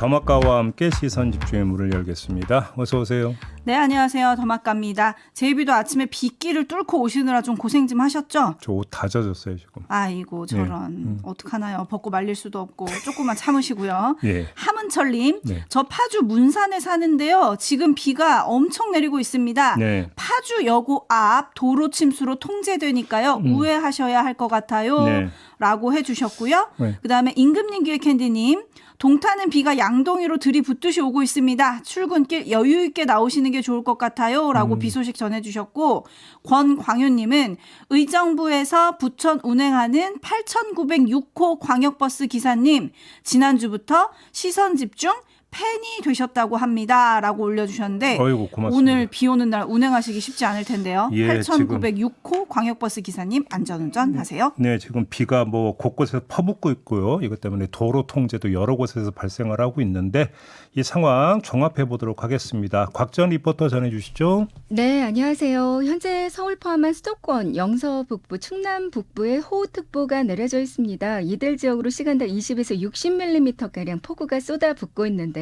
더마카와 함께 시선 집중의 문을 열겠습니다. 어서 오세요. 네, 안녕하세요. 더마카입니다. 제이비도 아침에 빗길을 뚫고 오시느라 좀 고생 좀 하셨죠? 저 옷 다 젖었어요 지금. 아이고 저런. 어떡하나요. 벗고 말릴 수도 없고 조금만 참으시고요. 예. 함은철님, 네. 저 파주 문산에 사는데요. 지금 비가 엄청 내리고 있습니다. 네. 파주여고 앞 도로 침수로 통제되니까요. 우회하셔야 할 것 같아요. 네. 라고 해주셨고요. 네. 그다음에 임금님교의 캔디님, 동타는 비가 양동이로 들이붓듯이 오고 있습니다. 출근길 여유 있게 나오시는 게 좋을 것 같아요. 라고 비 소식 전해주셨고, 권광효님은 의정부에서 부천 운행하는 8906호 광역버스 기사님, 지난주부터 시선 집중 팬이 되셨다고 합니다. 라고 올려주셨는데, 어이구, 고맙습니다. 오늘 비 오는 날 운행하시기 쉽지 않을 텐데요. 예, 8906호 광역버스 기사님 안전운전 하세요. 네, 지금 비가 뭐 곳곳에서 퍼붓고 있고요. 이것 때문에 도로 통제도 여러 곳에서 발생을 하고 있는데 이 상황 종합해 보도록 하겠습니다. 곽전 리포터 전해주시죠. 네, 안녕하세요. 현재 서울 포함한 수도권, 영서 북부, 충남 북부에 호우특보가 내려져 있습니다. 이들 지역으로 시간당 20에서 60mm가량 폭우가 쏟아붓고 있는데요.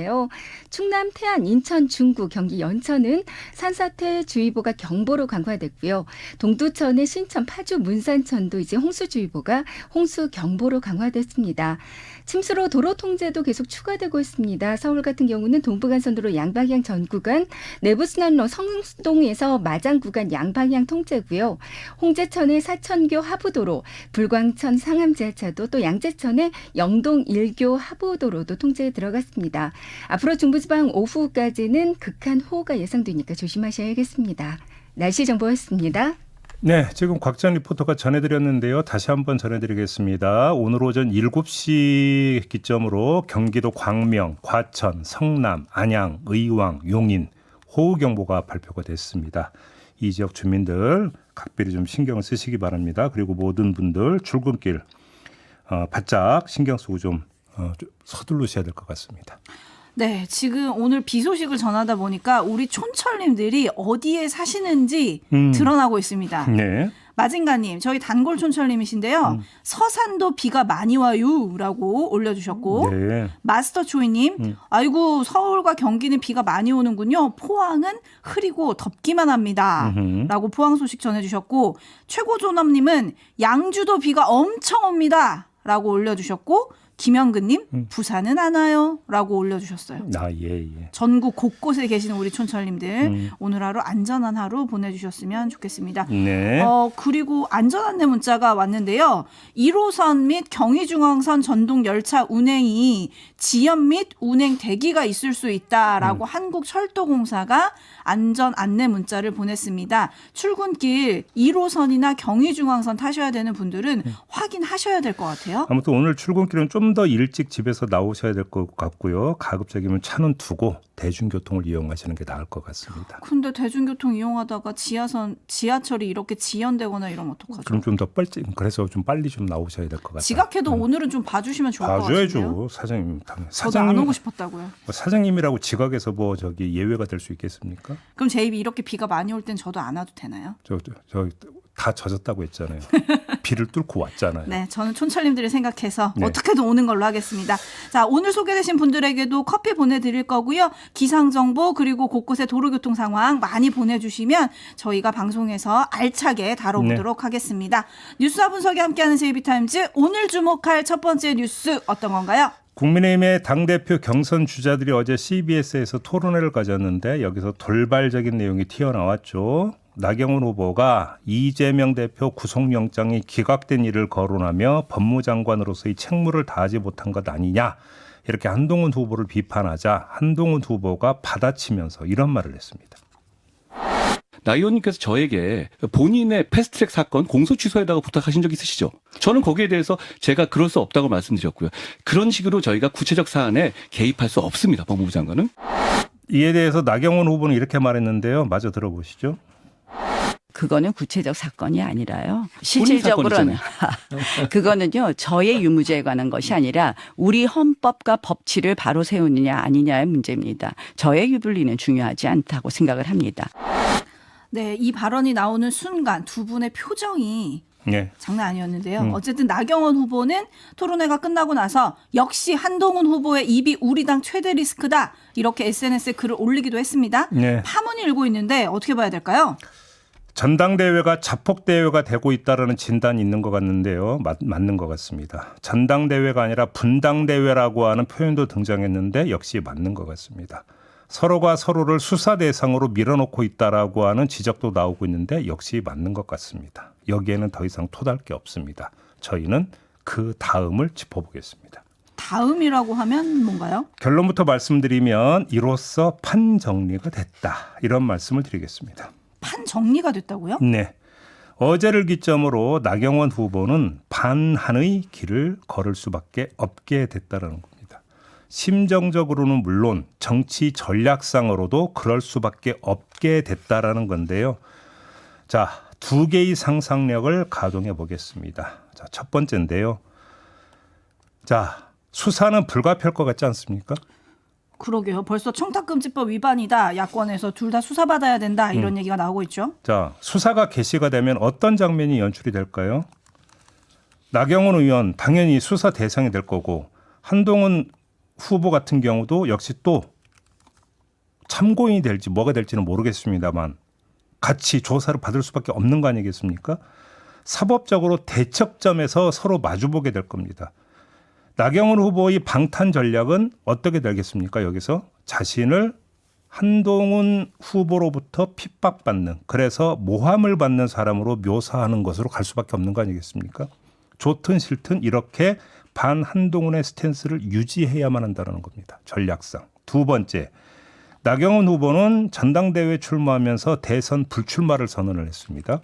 충남 태안, 인천, 중구, 경기 연천은 산사태 주의보가 경보로 강화됐고요. 동두천의 신천, 파주, 문산천도 이제 홍수주의보가 홍수 경보로 강화됐습니다. 침수로 도로 통제도 계속 추가되고 있습니다. 서울 같은 경우는 동부간선도로 양방향 전 구간, 내부순환로 성동에서 마장 구간 양방향 통제고요. 홍제천의 사천교 하부도로, 불광천 상암지하차도, 또 양재천의 영동 1교 하부도로도 통제에 들어갔습니다. 앞으로 중부지방 오후까지는 극한 호우가 예상되니까 조심하셔야겠습니다. 날씨 정보였습니다. 네, 지금 곽전 리포터가 전해드렸는데요. 다시 한번 전해드리겠습니다. 오늘 오전 7시 기점으로 경기도 광명, 과천, 성남, 안양, 의왕, 용인 호우경보가 발표가 됐습니다. 이 지역 주민들 각별히 좀 신경을 쓰시기 바랍니다. 그리고 모든 분들 출근길 바짝 신경 쓰고 좀 서두르셔야 될 것 같습니다. 네, 지금 오늘 비 소식을 전하다 보니까 우리 촌철님들이 어디에 사시는지 드러나고 있습니다. 네. 마징가님, 저희 단골 촌철님이신데요. 서산도 비가 많이 와요라고 올려주셨고, 네. 마스터 조이님, 아이고 서울과 경기는 비가 많이 오는군요. 포항은 흐리고 덥기만 합니다.라고 포항 소식 전해주셨고, 최고조남님은 양주도 비가 엄청 옵니다.라고 올려주셨고. 김영근님, 부산은 안 와요 라고 올려주셨어요. 예. 전국 곳곳에 계시는 우리 촌철님들 오늘 하루 안전한 하루 보내주셨으면 좋겠습니다. 네. 그리고 안전안내 문자가 왔는데요. 1호선 및 경의중앙선 전동 열차 운행이 지연 및 운행 대기가 있을 수 있다라고 한국철도공사가 안전 안내 문자를 보냈습니다. 출근길 1호선이나 경의중앙선 타셔야 되는 분들은 확인하셔야 될 것 같아요. 아무튼 오늘 출근길은 좀 더 일찍 집에서 나오셔야 될 것 같고요. 가급적이면 차는 두고 대중교통을 이용하시는 게 나을 것 같습니다. 근데 대중교통 이용하다가 지하철이 이렇게 지연되거나 이러면 어떡하죠? 그럼 좀 더 빨리, 그래서 좀 빨리 좀 나오셔야 될 것 같아요. 지각해도 오늘은 좀 봐주시면 좋을 것 같아요. 봐줘야죠, 사장님. 저도 안 오고 싶었다고요. 사장님이라고 지각해서 뭐 저기 예외가 될 수 있겠습니까? 그럼 제 입이 이렇게 비가 많이 올 땐 저도 안 와도 되나요? 저 다 젖었다고 했잖아요. 비를 뚫고 왔잖아요. 네, 저는 촌철님들을 생각해서 네. 어떻게든 오는 걸로 하겠습니다. 자, 오늘 소개되신 분들에게도 커피 보내드릴 거고요. 기상정보 그리고 곳곳의 도로교통 상황 많이 보내주시면 저희가 방송에서 알차게 다뤄보도록 하겠습니다. 뉴스와 분석이 함께하는 제이비타임즈, 오늘 주목할 첫 번째 뉴스 어떤 건가요? 국민의힘의 당대표 경선 주자들이 어제 CBS에서 토론회를 가졌는데 여기서 돌발적인 내용이 튀어나왔죠. 나경원 후보가 이재명 대표 구속영장이 기각된 일을 거론하며 법무장관으로서의 책무를 다하지 못한 것 아니냐, 이렇게 한동훈 후보를 비판하자 한동훈 후보가 받아치면서 이런 말을 했습니다. 나 의원님께서 저에게 본인의 패스트트랙 사건 공소 취소에다가 부탁하신 적 있으시죠? 저는 거기에 대해서 제가 그럴 수 없다고 말씀드렸고요. 그런 식으로 저희가 구체적 사안에 개입할 수 없습니다. 법무부 장관은. 이에 대해서 나경원 후보는 이렇게 말했는데요. 마저 들어보시죠. 그거는 구체적 사건이 아니라요. 실질적으로는 그거는요. 저의 유무죄에 관한 것이 아니라 우리 헌법과 법치를 바로 세우느냐 아니냐의 문제입니다. 저의 유불리는 중요하지 않다고 생각을 합니다. 네, 이 발언이 나오는 순간 두 분의 표정이 예. 장난 아니었는데요. 어쨌든 나경원 후보는 토론회가 끝나고 나서 역시 한동훈 후보의 입이 우리 당 최대 리스크다. 이렇게 SNS에 글을 올리기도 했습니다. 예. 파문이 일고 있는데 어떻게 봐야 될까요? 전당대회가 자폭대회가 되고 있다는 진단이 있는 것 같는데요. 맞는 것 같습니다. 전당대회가 아니라 분당대회라고 하는 표현도 등장했는데 역시 맞는 것 같습니다. 서로가 서로를 수사 대상으로 밀어놓고 있다라고 하는 지적도 나오고 있는데 역시 맞는 것 같습니다. 여기에는 더 이상 토달 게 없습니다. 저희는 그 다음을 짚어보겠습니다. 다음이라고 하면 뭔가요? 결론부터 말씀드리면 이로써 판정리가 됐다. 이런 말씀을 드리겠습니다. 판 정리가 됐다고요? 네. 어제를 기점으로 나경원 후보는 반한의 길을 걸을 수밖에 없게 됐다는 겁니다. 심정적으로는 물론 정치 전략상으로도 그럴 수밖에 없게 됐다라는 건데요. 자, 두 개의 상상력을 가동해 보겠습니다. 자, 첫 번째인데요. 자, 수사는 불가피할 것 같지 않습니까? 그러게요. 벌써 청탁금지법 위반이다. 야권에서 둘 다 수사받아야 된다. 이런 얘기가 나오고 있죠. 자, 수사가 개시가 되면 어떤 장면이 연출이 될까요? 나경원 의원 당연히 수사 대상이 될 거고 한동훈 후보 같은 경우도 역시 또 참고인이 될지 뭐가 될지는 모르겠습니다만 같이 조사를 받을 수밖에 없는 거 아니겠습니까? 사법적으로 대척점에서 서로 마주보게 될 겁니다. 나경원 후보의 방탄 전략은 어떻게 되겠습니까? 여기서 자신을 한동훈 후보로부터 핍박받는, 그래서 모함을 받는 사람으로 묘사하는 것으로 갈 수밖에 없는 거 아니겠습니까? 좋든 싫든 이렇게 반한동훈의 스탠스를 유지해야만 한다는 겁니다. 전략상. 두 번째, 나경원 후보는 전당대회에 출마하면서 대선 불출마를 선언을 했습니다.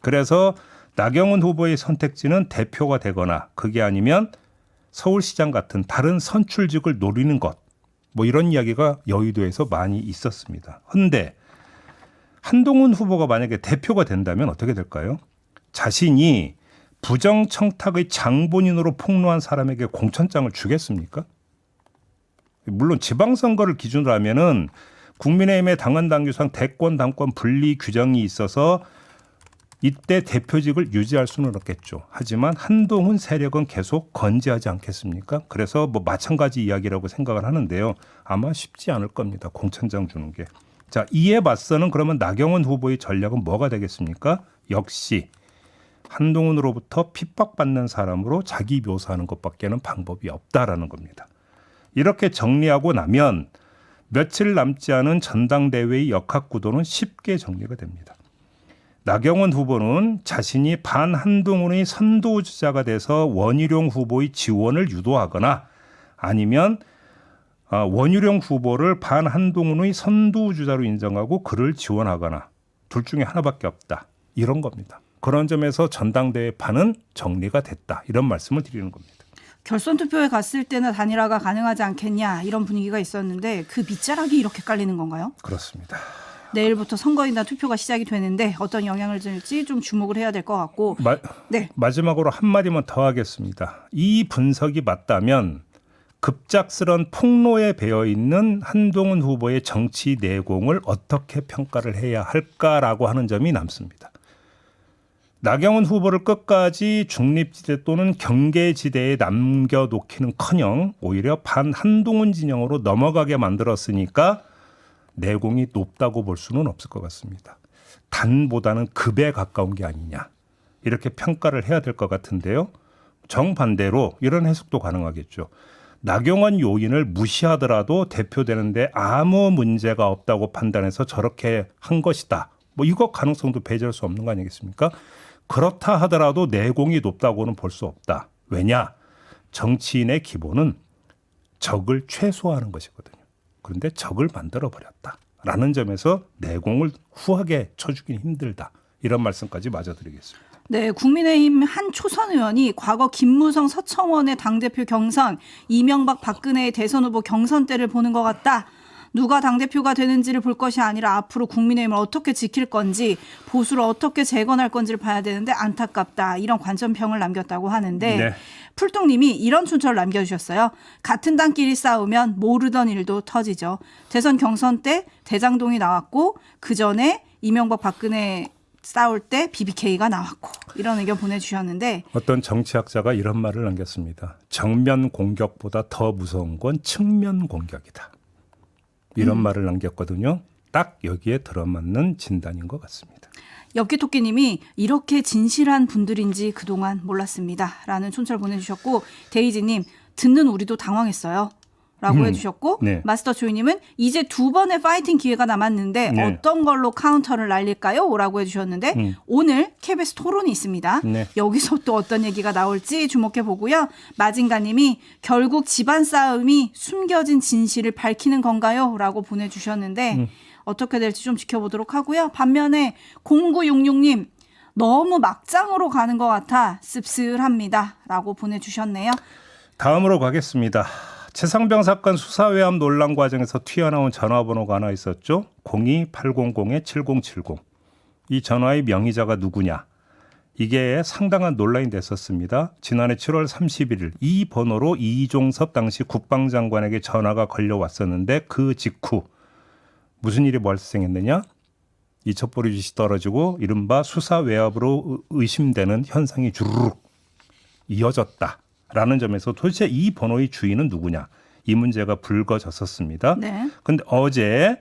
그래서 나경원 후보의 선택지는 대표가 되거나 그게 아니면 서울시장 같은 다른 선출직을 노리는 것, 뭐 이런 이야기가 여의도에서 많이 있었습니다. 그런데 한동훈 후보가 만약에 대표가 된다면 어떻게 될까요? 자신이 부정청탁의 장본인으로 폭로한 사람에게 공천장을 주겠습니까? 물론 지방선거를 기준으로 하면은 국민의힘의 당헌당규상 대권 당권 분리 규정이 있어서 이때 대표직을 유지할 수는 없겠죠. 하지만 한동훈 세력은 계속 건재하지 않겠습니까? 그래서 뭐 마찬가지 이야기라고 생각을 하는데요. 아마 쉽지 않을 겁니다. 공천장 주는 게. 자, 이에 맞서는 그러면 나경원 후보의 전략은 뭐가 되겠습니까? 역시 한동훈으로부터 핍박받는 사람으로 자기 묘사하는 것밖에는 방법이 없다라는 겁니다. 이렇게 정리하고 나면 며칠 남지 않은 전당대회의 역학구도는 쉽게 정리가 됩니다. 나경원 후보는 자신이 반한동훈의 선도주자가 돼서 원희룡 후보의 지원을 유도하거나 아니면 원희룡 후보를 반한동훈의 선도주자로 인정하고 그를 지원하거나 둘 중에 하나밖에 없다. 이런 겁니다. 그런 점에서 전당대회 판은 정리가 됐다. 이런 말씀을 드리는 겁니다. 결선 투표에 갔을 때는 단일화가 가능하지 않겠냐 이런 분위기가 있었는데 그 밑자락이 이렇게 깔리는 건가요? 그렇습니다. 내일부터 선거인단 투표가 시작이 되는데 어떤 영향을 줄지 좀 주목을 해야 될 것 같고 네. 마지막으로 한마디만 더 하겠습니다. 이 분석이 맞다면 급작스런 폭로에 배어있는 한동훈 후보의 정치 내공을 어떻게 평가를 해야 할까라고 하는 점이 남습니다. 나경원 후보를 끝까지 중립지대 또는 경계지대에 남겨놓기는커녕 오히려 반한동훈 진영으로 넘어가게 만들었으니까 내공이 높다고 볼 수는 없을 것 같습니다. 단보다는 급에 가까운 게 아니냐 이렇게 평가를 해야 될 것 같은데요. 정반대로 이런 해석도 가능하겠죠. 나경원 요인을 무시하더라도 대표되는데 아무 문제가 없다고 판단해서 저렇게 한 것이다. 뭐 이거 가능성도 배제할 수 없는 거 아니겠습니까? 그렇다 하더라도 내공이 높다고는 볼 수 없다. 왜냐? 정치인의 기본은 적을 최소화하는 것이거든요. 그런데 적을 만들어버렸다라는 점에서 내공을 후하게 쳐주기는 힘들다. 이런 말씀까지 마저드리겠습니다. 네, 국민의힘 한 초선 의원이 과거 김무성 서청원의 당대표 경선, 이명박 박근혜의 대선 후보 경선 때를 보는 것 같다. 누가 당대표가 되는지를 볼 것이 아니라 앞으로 국민의힘을 어떻게 지킬 건지 보수를 어떻게 재건할 건지를 봐야 되는데 안타깝다. 이런 관점평을 남겼다고 하는데 네. 풀뚱님이 이런 춘철을 남겨주셨어요. 같은 당끼리 싸우면 모르던 일도 터지죠. 대선 경선 때 대장동이 나왔고 그전에 이명박 박근혜 싸울 때 BBK가 나왔고 이런 의견 보내주셨는데 어떤 정치학자가 이런 말을 남겼습니다. 정면 공격보다 더 무서운 건 측면 공격이다. 이런 말을 남겼거든요. 딱 여기에 들어맞는 진단인 것 같습니다. 엽기토끼님이 이렇게 진실한 분들인지 그동안 몰랐습니다. 라는 촌철 보내주셨고 데이지님 듣는 우리도 당황했어요. 라고 해주셨고 네. 마스터 조이님은 이제 2번의 파이팅 기회가 남았는데 네. 어떤 걸로 카운터를 날릴까요? 라고 해주셨는데 오늘 KBS 토론이 있습니다. 네. 여기서 또 어떤 얘기가 나올지 주목해 보고요. 마징가님이 결국 집안 싸움이 숨겨진 진실을 밝히는 건가요? 라고 보내주셨는데 어떻게 될지 좀 지켜보도록 하고요. 반면에 0966님 너무 막장으로 가는 것 같아 씁쓸합니다. 라고 보내주셨네요. 다음으로 가겠습니다. 최상병 사건 수사외압 논란 과정에서 튀어나온 전화번호가 하나 있었죠. 02800-7070. 이 전화의 명의자가 누구냐. 이게 상당한 논란이 됐었습니다. 지난해 7월 31일 이 번호로 이종섭 당시 국방장관에게 전화가 걸려왔었는데 그 직후 무슨 일이 발생했느냐. 이 첩보리짓이 떨어지고 이른바 수사외압으로 의심되는 현상이 주르륵 이어졌다. 라는 점에서 도대체 이 번호의 주인은 누구냐 이 문제가 불거졌었습니다. 그런데 어제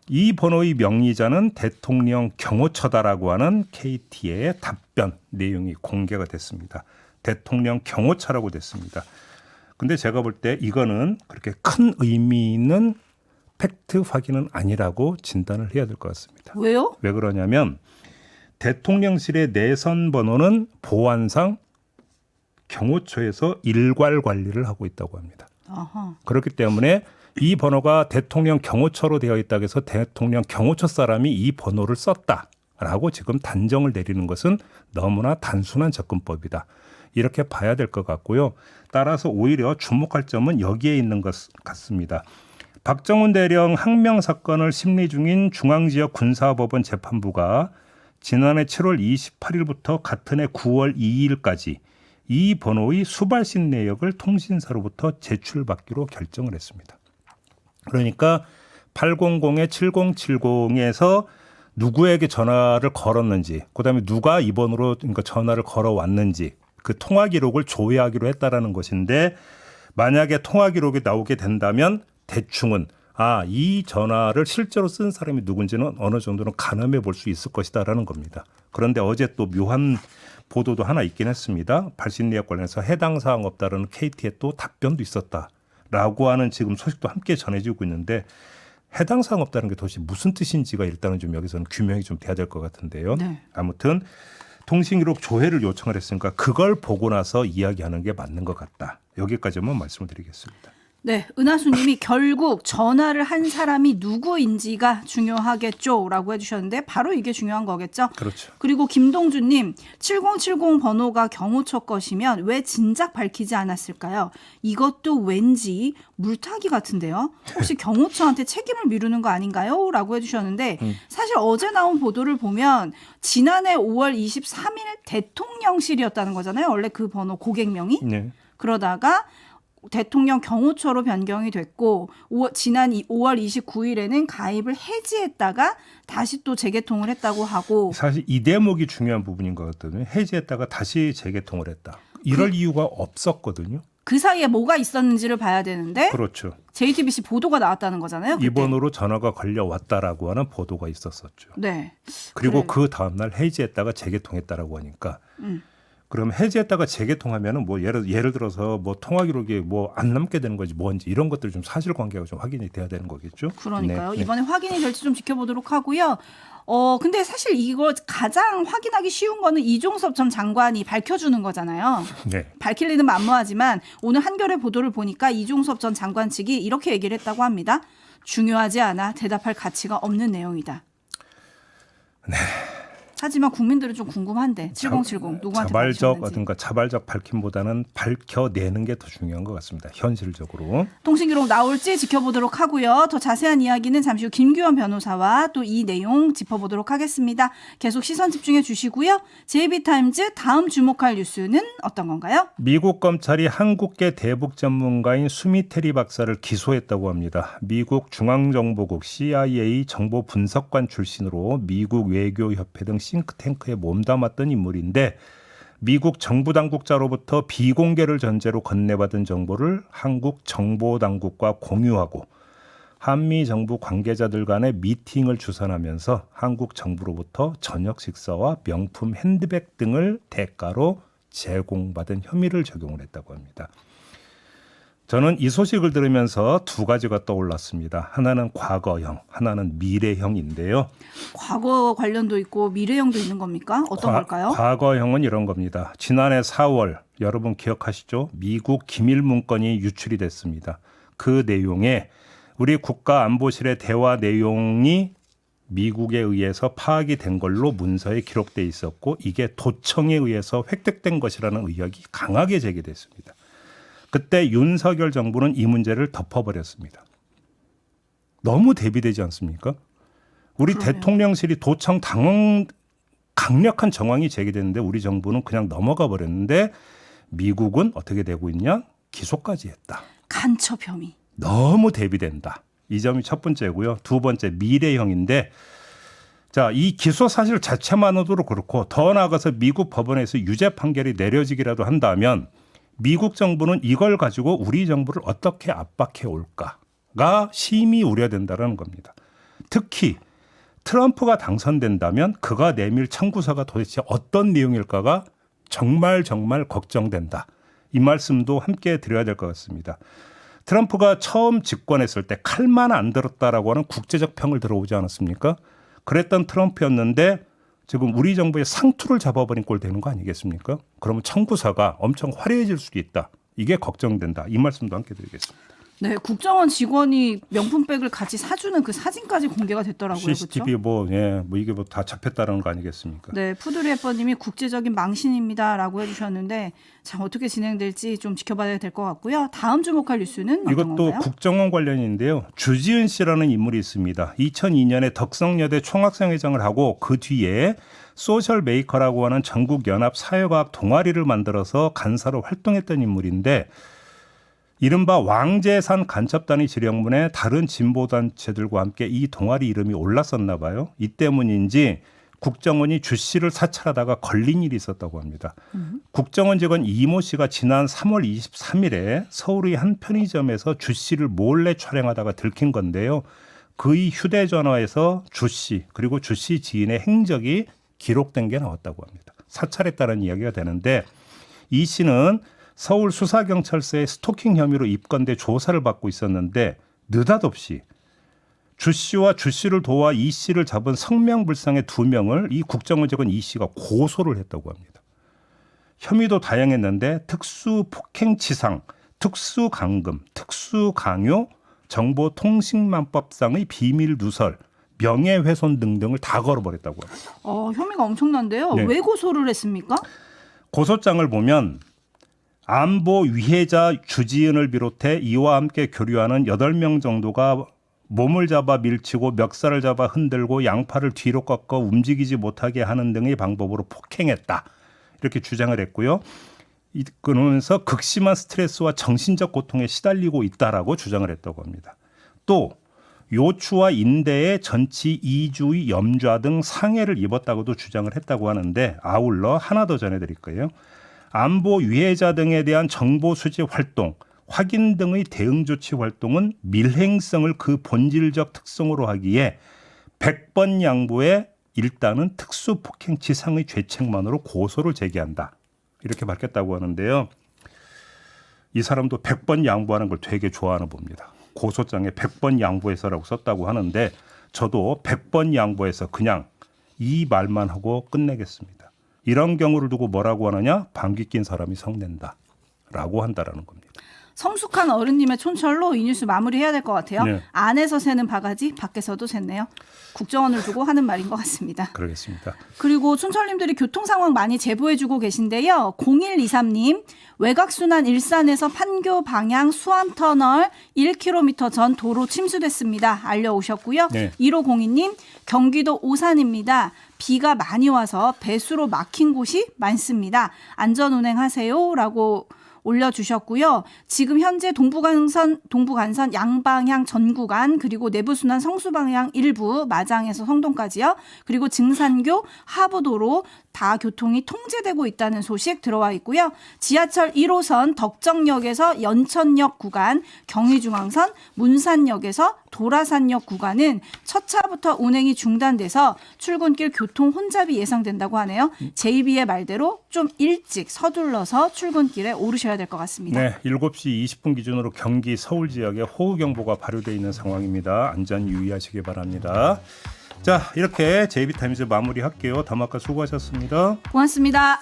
이 번호의 명의자는 대통령 경호처다라고 하는 KT의 답변 내용이 공개가 됐습니다. 대통령 경호처라고 됐습니다. 그런데 제가 볼 때 이거는 그렇게 큰 의미 있는 팩트 확인은 아니라고 진단을 해야 될 것 같습니다. 왜요? 왜 그러냐면 대통령실의 내선 번호는 보안상 경호처에서 일괄 관리를 하고 있다고 합니다. 아하. 그렇기 때문에 이 번호가 대통령 경호처로 되어 있다고 해서 대통령 경호처 사람이 이 번호를 썼다라고 지금 단정을 내리는 것은 너무나 단순한 접근법이다. 이렇게 봐야 될 것 같고요. 따라서 오히려 주목할 점은 여기에 있는 것 같습니다. 박정훈 대령 항명 사건을 심리 중인 중앙지역 군사법원 재판부가 지난해 7월 28일부터 같은 해 9월 2일까지 이 번호의 수발신 내역을 통신사로부터 제출받기로 결정을 했습니다. 그러니까 800-7070에서 누구에게 전화를 걸었는지, 그다음에 누가 이 번호로 그러니까 전화를 걸어왔는지 그 통화 기록을 조회하기로 했다라는 것인데 만약에 통화 기록이 나오게 된다면 대충은 이 전화를 실제로 쓴 사람이 누군지는 어느 정도는 가늠해 볼 수 있을 것이다라는 겁니다. 그런데 어제 또 묘한 보도도 하나 있긴 했습니다. 발신 내역 관련해서 해당 사항 없다라는 KT의 또 답변도 있었다라고 하는 지금 소식도 함께 전해지고 있는데 해당 사항 없다는 게 도대체 무슨 뜻인지가 일단은 좀 여기서는 규명이 좀 돼야 될 것 같은데요. 네. 아무튼 통신기록 조회를 요청을 했으니까 그걸 보고 나서 이야기하는 게 맞는 것 같다. 여기까지만 말씀을 드리겠습니다. 네, 은하수님이 결국 전화를 한 사람이 누구인지가 중요하겠죠라고 해주셨는데 바로 이게 중요한 거겠죠. 그렇죠. 그리고 김동준님 7070 번호가 경호처 것이면 왜 진작 밝히지 않았을까요? 이것도 왠지 물타기 같은데요. 혹시 경호처한테 책임을 미루는 거 아닌가요? 라고 해주셨는데 사실 어제 나온 보도를 보면 지난해 5월 23일 대통령실이었다는 거잖아요. 원래 그 번호 고객명이. 네. 그러다가 대통령 경호처로 변경이 됐고 지난 5월 29일에는 가입을 해지했다가 다시 또 재개통을 했다고 하고 사실 이 대목이 중요한 부분인 것 같거든요. 해지했다가 다시 재개통을 했다. 이럴 이유가 없었거든요. 그 사이에 뭐가 있었는지를 봐야 되는데 그렇죠. JTBC 보도가 나왔다는 거잖아요. 그때. 이 번호로 전화가 걸려왔다라고 하는 보도가 있었었죠. 네. 그리고 그래. 그 다음날 해지했다가 재개통했다라고 하니까 그럼 해지했다가 재개통하면은 뭐 예를 들어서 뭐 통화 기록이 뭐 안 남게 되는 거지 뭔지 이런 것들 좀 사실관계가 좀 확인이 돼야 되는 거겠죠. 그러니까요. 네. 이번에 확인이 될지 좀 지켜보도록 하고요. 근데 사실 이거 가장 확인하기 쉬운 거는 이종섭 전 장관이 밝혀주는 거잖아요. 네. 밝힐 리는 만무하지만 오늘 한겨레 보도를 보니까 이종섭 전 장관 측이 이렇게 얘기를 했다고 합니다. 중요하지 않아 대답할 가치가 없는 내용이다. 네. 하지만 국민들은 좀 궁금한데 7070 누구한테 자발적 받으셨는지. 어딘가 자발적 밝힘보다는 밝혀내는 게 더 중요한 것 같습니다. 현실적으로. 통신기록 나올지 지켜보도록 하고요. 더 자세한 이야기는 잠시 후 김규원 변호사와 또 이 내용 짚어보도록 하겠습니다. 계속 시선 집중해 주시고요. JB타임즈 다음 주목할 뉴스는 어떤 건가요? 미국 검찰이 한국계 대북 전문가인 수미테리 박사를 기소했다고 합니다. 미국 중앙정보국 CIA 정보 분석관 출신으로 미국 외교협회 등 싱크탱크에 몸담았던 인물인데 미국 정부 당국자로부터 비공개를 전제로 건네받은 정보를 한국 정보 당국과 공유하고 한미 정부 관계자들 간의 미팅을 주선하면서 한국 정부로부터 저녁 식사와 명품 핸드백 등을 대가로 제공받은 혐의를 적용을 했다고 합니다. 저는 이 소식을 들으면서 두 가지가 떠올랐습니다. 하나는 과거형, 하나는 미래형인데요. 과거 관련도 있고 미래형도 있는 겁니까? 어떤 걸까요? 과거형은 이런 겁니다. 지난해 4월 여러분 기억하시죠? 미국 기밀 문건이 유출이 됐습니다. 그 내용에 우리 국가안보실의 대화 내용이 미국에 의해서 파악이 된 걸로 문서에 기록돼 있었고 이게 도청에 의해서 획득된 것이라는 의혹이 강하게 제기됐습니다. 그때 윤석열 정부는 이 문제를 덮어버렸습니다. 너무 대비되지 않습니까? 우리 그러네요. 대통령실이 도청 강력한 정황이 제기됐는데 우리 정부는 그냥 넘어가 버렸는데 미국은 어떻게 되고 있냐? 기소까지 했다. 간첩 혐의. 너무 대비된다. 이 점이 첫 번째고요. 두 번째 미래형인데 자, 이 기소 사실 자체만으로도 그렇고 더 나아가서 미국 법원에서 유죄 판결이 내려지기라도 한다면 미국 정부는 이걸 가지고 우리 정부를 어떻게 압박해 올까가 심히 우려된다는 겁니다. 특히 트럼프가 당선된다면 그가 내밀 청구서가 도대체 어떤 내용일까가 정말 걱정된다. 이 말씀도 함께 드려야 될 것 같습니다. 트럼프가 처음 집권했을 때 칼만 안 들었다라고 하는 국제적 평을 들어오지 않았습니까? 그랬던 트럼프였는데 지금 우리 정부의 상투를 잡아버린 꼴 되는 거 아니겠습니까? 그러면 청구서가 엄청 화려해질 수도 있다. 이게 걱정된다. 이 말씀도 함께 드리겠습니다. 네, 국정원 직원이 명품백을 같이 사주는 그 사진까지 공개가 됐더라고요. CCTV 그렇죠? 이게 뭐 다 잡혔다는 거 아니겠습니까? 네, 푸드리 해퍼님이 국제적인 망신입니다라고 해주셨는데 참 어떻게 진행될지 좀 지켜봐야 될 것 같고요. 다음 주목할 뉴스는 어떤 이것도 건가요? 국정원 관련인데요. 주지은 씨라는 인물이 있습니다. 2002년에 덕성여대 총학생회장을 하고 그 뒤에 소셜 메이커라고 하는 전국 연합 사회과학 동아리를 만들어서 간사로 활동했던 인물인데 이른바 왕재산 간첩단의 지령문에 다른 진보단체들과 함께 이 동아리 이름이 올랐었나 봐요. 이 때문인지 국정원이 주 씨를 사찰하다가 걸린 일이 있었다고 합니다. 국정원 직원 이모 씨가 지난 3월 23일에 서울의 한 편의점에서 주 씨를 몰래 촬영하다가 들킨 건데요. 그의 휴대전화에서 주 씨 그리고 주 씨 지인의 행적이 기록된 게 나왔다고 합니다. 사찰했다는 이야기가 되는데 이 씨는 서울 수사경찰서에 스토킹 혐의로 입건돼 조사를 받고 있었는데 느닷없이 주 씨와 주 씨를 도와 이 씨를 잡은 성명불상의 2명을 이 국정원 직원 이 씨가 고소를 했다고 합니다. 혐의도 다양했는데 특수폭행치상, 특수감금, 특수강요, 정보통신망법상의 비밀누설, 명예훼손 등등을 다 걸어버렸다고 합니다. 혐의가 엄청난데요. 네. 왜 고소를 했습니까? 고소장을 보면 안보 위해자 주지은을 비롯해 이와 함께 교류하는 8명 정도가 몸을 잡아 밀치고 멱살을 잡아 흔들고 양팔을 뒤로 꺾어 움직이지 못하게 하는 등의 방법으로 폭행했다. 이렇게 주장을 했고요. 그러면서 극심한 스트레스와 정신적 고통에 시달리고 있다라고 주장을 했다고 합니다. 또 요추와 인대에 전치 2주의 염좌 등 상해를 입었다고도 주장을 했다고 하는데 아울러 하나 더 전해드릴 거예요. 안보 위해자 등에 대한 정보 수집 활동, 확인 등의 대응 조치 활동은 밀행성을 그 본질적 특성으로 하기에 100번 양보에 일단은 특수폭행치상의 죄책만으로 고소를 제기한다. 이렇게 밝혔다고 하는데요. 이 사람도 100번 양보하는 걸 되게 좋아하나 봅니다. 고소장에 100번 양보해서라고 썼다고 하는데 저도 100번 양보해서 그냥 이 말만 하고 끝내겠습니다. 이런 경우를 두고 뭐라고 하느냐? 방귀 낀 사람이 성낸다라고 한다라는 겁니다. 성숙한 어른님의 촌철로 이 뉴스 마무리해야 될 것 같아요. 네. 안에서 새는 바가지, 밖에서도 샜네요. 국정원을 두고 하는 말인 것 같습니다. 그러겠습니다. 그리고 촌철님들이 교통 상황 많이 제보해주고 계신데요. 0123님, 외곽순환 일산에서 판교 방향 수암터널 1km 전 도로 침수됐습니다. 알려오셨고요. 네. 1502님, 경기도 오산입니다. 비가 많이 와서 배수로 막힌 곳이 많습니다. 안전운행하세요. 라고 올려주셨고요. 지금 현재 동부간선 양방향 전 구간 그리고 내부순환 성수방향 일부 마장에서 성동까지요. 그리고 증산교 하부도로 다 교통이 통제되고 있다는 소식 들어와 있고요. 지하철 1호선 덕정역에서 연천역 구간, 경의중앙선 문산역에서 도라산역 구간은 첫 차부터 운행이 중단돼서 출근길 교통 혼잡이 예상된다고 하네요. JB의 말대로 좀 일찍 서둘러서 출근길에 오르셔야 될 것 같습니다. 네, 7시 20분 기준으로 경기 서울 지역에 호우경보가 발효되어 있는 상황입니다. 안전 유의하시기 바랍니다. 자, 이렇게 JB타임즈 마무리할게요. 담화가 수고하셨습니다. 고맙습니다.